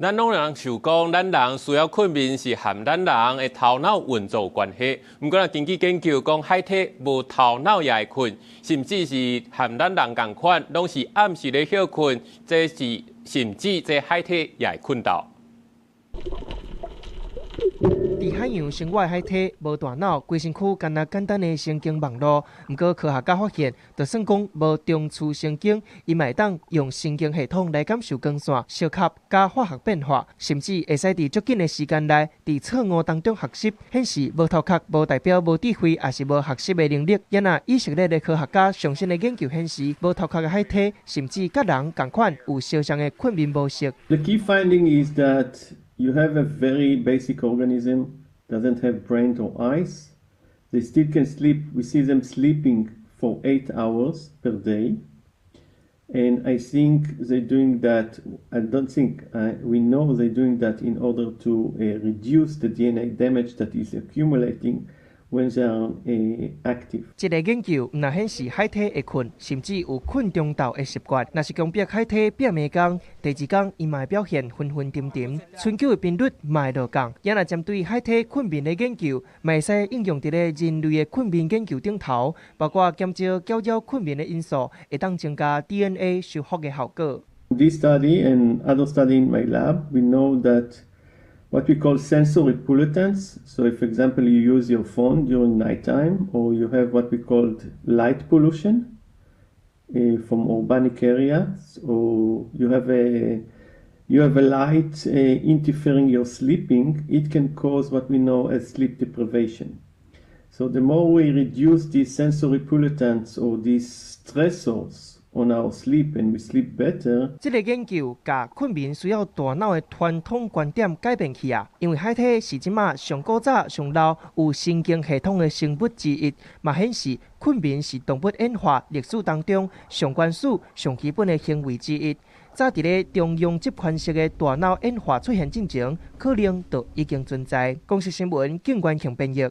咱拢人想讲，咱人需要困眠是和咱人的头脑运作有关系。不过，根据研究讲，海体无头脑也会困，甚至是和咱人同款，拢是暗时咧休困，这是甚至这海体也会困到。伫海洋生活的海体无大脑，规身躯干那简单的神经网络。不过科学家发现，就算讲无中枢神经，伊嘛会当用神经系统来感受光线、烧吸加化学变化，甚至会使伫足紧的时间内，伫错误当中学习。显示无头壳无代表无智慧，也是无学习的能力。因啊，以色列的科学家上新的研究显示，无头壳的海体甚至甲人同款有相像的困眠模式。The key finding is that you have a very basic organism, doesn't have brain or eyes. They still can sleep. We see them sleeping for 8 hours per day. And I think they're doing that, I don't think, we know they're doing that in order to reduce the DNA damage that is accumulating when they are active. 这个研究若显示海体会困，甚至有困中昼的习惯。若是强迫海体变暝工，第二天伊嘛会表现昏昏沉沉，春秋的频率嘛会落降。也若针对海体困眠的研究，嘛会使应用伫咧人类的困眠研究顶头，包括减少搅扰困眠的因素，会当增加 DNA 修复的效果。This study and other study in my lab, we know that what we call sensory pollutants. So if, for example, you use your phone during nighttime, or you have what we call light pollution from urbanic areas, or you have a light interfering your sleeping, it can cause what we know as sleep deprivation. So the more we reduce these sensory pollutants or these stressors on our sleep and we sleep better. 这个研究把困眠需要大脑的传统观点改变去啊，因为海体是即马上古早、上老有神经系统的生物之一，嘛显示困眠是动物演化历史当中上原始、上基本的行为之一。早伫咧中庸集团式的大脑演化出现进前，可能就已经存在。公司新闻，景观庆编译。